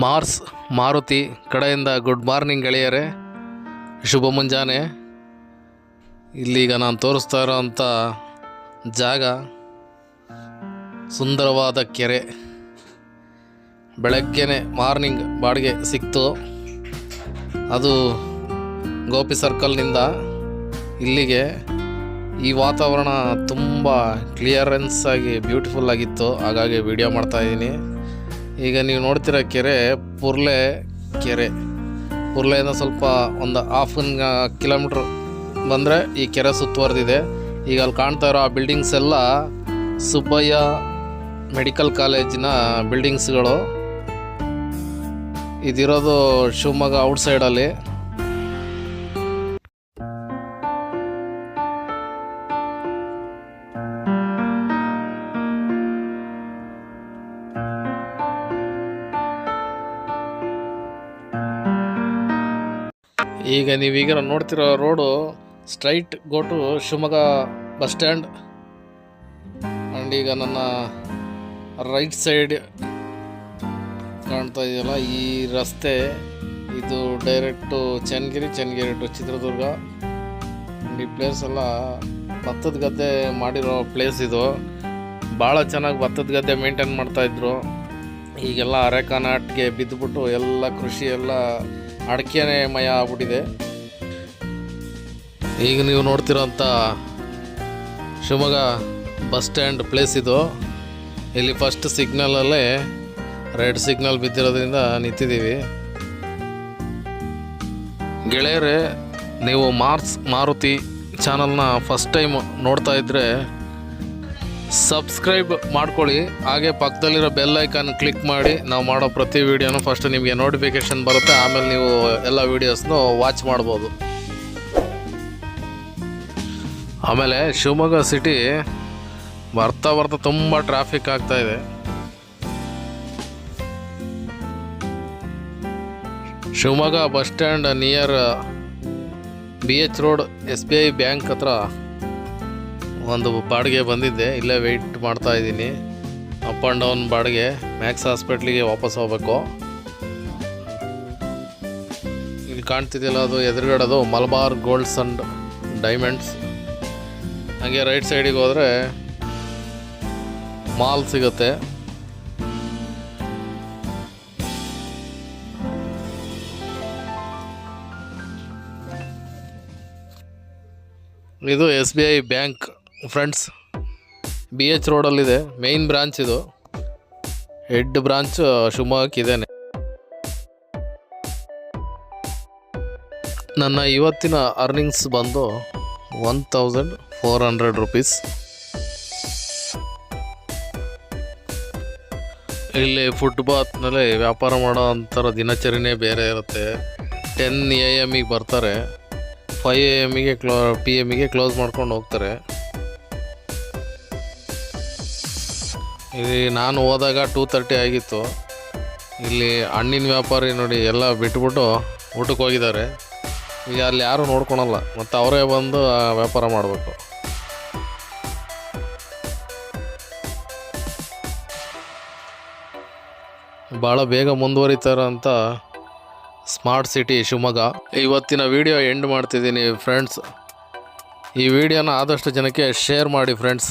Mars Maruti ಕಡೆಯಿಂದ good morning ಗೆಳೆಯರೇ, ಶುಭ ಮುಂಜಾನೆ. ಇಲ್ಲೀಗ ನಾನು ತೋರಿಸ್ತಾ ಇರೋವಂಥ ಜಾಗ ಸುಂದರವಾದ ಕೆರೆ. ಬೆಳಗ್ಗೆನೆ ಮಾರ್ನಿಂಗ್ ಬಾಡಿಗೆ ಸಿಕ್ತು. ಅದು ಗೋಪಿ ಸರ್ಕಲ್ನಿಂದ ಇಲ್ಲಿಗೆ. ಈ ವಾತಾವರಣ ತುಂಬ ಕ್ಲಿಯರೆನ್ಸ್ ಆಗಿ ಬ್ಯೂಟಿಫುಲ್ ಆಗಿತ್ತು, ಹಾಗಾಗಿ ವಿಡಿಯೋ ಮಾಡ್ತಾಯಿದ್ದೀನಿ. ಈಗ ನೀವು ನೋಡ್ತಿರೋ ಕೆರೆ ಪುರ್ಲೆ ಕೆರೆ. ಪುರ್ಲೆಯಿಂದ ಸ್ವಲ್ಪ ಒಂದು ಹಾಫ್ ಕಿಲೋಮೀಟ್ರ್ ಬಂದರೆ ಈ ಕೆರೆ ಸುತ್ತುವರೆದಿದೆ. ಈಗ ಅಲ್ಲಿ ಕಾಣ್ತಾ ಇರೋ ಆ ಬಿಲ್ಡಿಂಗ್ಸ್ ಎಲ್ಲ ಸುಬ್ಬಯ್ಯ ಮೆಡಿಕಲ್ ಕಾಲೇಜಿನ ಬಿಲ್ಡಿಂಗ್ಸ್ಗಳು. ಇದಿರೋದು ಶಿವಮೊಗ್ಗ ಔಟ್ಸೈಡಲ್ಲಿ. ಈಗ ನೀವೀಗ ನೋಡ್ತಿರೋ road straight go to Shivamogga bus stand. And ಈಗ ನನ್ನ ರೈಟ್ ಸೈಡ್ ಕಾಣ್ತಾ ಇದೆಯಲ್ಲ ಈ ರಸ್ತೆ, ಇದು ಡೈರೆಕ್ಟು ಚನ್ನಗಿರಿ ಟು ಚಿತ್ರದುರ್ಗ. ಈ ಪ್ಲೇಸ್ ಎಲ್ಲ ಭತ್ತದ ಗದ್ದೆ ಮಾಡಿರೋ ಪ್ಲೇಸ್ ಇದು. ಭಾಳ ಚೆನ್ನಾಗಿ ಭತ್ತದ ಗದ್ದೆ ಮೇಂಟೈನ್ ಮಾಡ್ತಾಯಿದ್ರು. ಈಗೆಲ್ಲ ಅರೆಕಾನಾಟ್ಗೆ ಬಿದ್ದುಬಿಟ್ಟು ಎಲ್ಲ ಕೃಷಿ ಎಲ್ಲ ಅಡಿಕೆನೇ ಮಯ ಆಗ್ಬಿಟ್ಟಿದೆ. ಈಗ ನೀವು ನೋಡ್ತಿರೋಂಥ ಶಿವಮೊಗ್ಗ ಬಸ್ ಸ್ಟ್ಯಾಂಡ್ ಪ್ಲೇಸ್ ಇದು. ಇಲ್ಲಿ ಫಸ್ಟ್ ಸಿಗ್ನಲಲ್ಲೇ ರೆಡ್ ಸಿಗ್ನಲ್ ಬಿದ್ದಿರೋದ್ರಿಂದ ನಿಂತಿದ್ದೀವಿ. ಗೆಳೆಯರೇ, ನೀವು ಮಾರ್ಸ್ ಮಾರುತಿ ಚಾನಲ್ನ ಫಸ್ಟ್ ಟೈಮ್ ನೋಡ್ತಾ ಇದ್ದರೆ ಸಬ್ಸ್ಕ್ರೈಬ್ ಮಾಡ್ಕೊಳ್ಳಿ. ಹಾಗೆ ಪಕ್ಕದಲ್ಲಿರೋ ಬೆಲ್ ಐಕಾನ್ ಕ್ಲಿಕ್ ಮಾಡಿ. ನಾವು ಮಾಡೋ ಪ್ರತಿ ವೀಡಿಯೋನು ಫಸ್ಟ್ ನಿಮಗೆ ನೋಟಿಫಿಕೇಷನ್ ಬರುತ್ತೆ. ಆಮೇಲೆ ನೀವು ಎಲ್ಲ ವೀಡಿಯೋಸ್ನು ವಾಚ್ ಮಾಡ್ಬೋದು. ಆಮೇಲೆ ಶಿವಮೊಗ್ಗ ಸಿಟಿ ಬರ್ತಾ ತುಂಬ ಟ್ರಾಫಿಕ್ ಆಗ್ತಾಯಿದೆ. Shivamogga bus stand near BH road SBI bank ಹತ್ರ ಒಂದು ಬಾಡಿಗೆ ಬಂದಿದ್ದೆ. ಇಲ್ಲೇ ವೆಯ್ಟ್ ಮಾಡ್ತಾ ಇದ್ದೀನಿ. ಅಪ್ ಆ್ಯಂಡ್ ಡೌನ್ ಬಾಡಿಗೆ. ಮ್ಯಾಕ್ಸ್ ಹಾಸ್ಪಿಟ್ಲಿಗೆ ವಾಪಸ್ ಹೋಗಬೇಕು. ಇಲ್ಲಿ ಕಾಣ್ತಿದೆಯಲ್ಲ, ಅದು ಎದುರುಗಡೆದು ಮಲಬಾರ್ ಗೋಲ್ಡ್ಸ್ ಆ್ಯಂಡ್ ಡೈಮಂಡ್ಸ್. ಹಾಗೆ ರೈಟ್ ಸೈಡಿಗೆ ಹೋದರೆ ಮಾಲ್ ಸಿಗುತ್ತೆ. ಇದು SBI ಬ್ಯಾಂಕ್ ಫ್ರೆಂಡ್ಸ್. BH ರೋಡಲ್ಲಿದೆ. ಮೇಯ್ನ್ ಬ್ರಾಂಚ್ ಇದು. ಹೆಡ್ ಬ್ರಾಂಚ್ ಶಿವಮೊಗ್ಗಕ್ಕಿದ್ದೇನೆ. ನನ್ನ ಇವತ್ತಿನ ಅರ್ನಿಂಗ್ಸ್ ಬಂದು 1400 ರೂಪೀಸ್. ಇಲ್ಲಿ ಫುಟ್ಪಾತ್ನಲ್ಲಿ ವ್ಯಾಪಾರ ಮಾಡೋ ಅಂಥರ ದಿನಚರಿನೇ ಬೇರೆ ಇರುತ್ತೆ. 10 AM ಬರ್ತಾರೆ, 5 AM PM ಕ್ಲೋಸ್ ಮಾಡ್ಕೊಂಡು ಹೋಗ್ತಾರೆ. ಇಲ್ಲಿ ನಾನು ಹೋದಾಗ 2:30 ಆಗಿತ್ತು. ಇಲ್ಲಿ ಹಣ್ಣಿನ ವ್ಯಾಪಾರಿ ನೋಡಿ ಎಲ್ಲ ಬಿಟ್ಬಿಟ್ಟು ಊಟಕ್ಕೆ ಹೋಗಿದ್ದಾರೆ. ಈಗ ಅಲ್ಲಿ ಯಾರೂ ನೋಡ್ಕೊಳಲ್ಲ, ಮತ್ತು ಅವರೇ ಬಂದು ವ್ಯಾಪಾರ ಮಾಡಬೇಕು. ಭಾಳ ಬೇಗ ಮುಂದುವರಿತಾ ಇರೋಂಥ ಸ್ಮಾರ್ಟ್ ಸಿಟಿ ಶಿವಮೊಗ್ಗ. ಇವತ್ತಿನ ವಿಡಿಯೋ ಎಂಡ್ ಮಾಡ್ತಿದ್ದೀನಿ ಫ್ರೆಂಡ್ಸ್. ಈ ವಿಡಿಯೋನ ಆದಷ್ಟು ಜನಕ್ಕೆ ಶೇರ್ ಮಾಡಿ ಫ್ರೆಂಡ್ಸ್.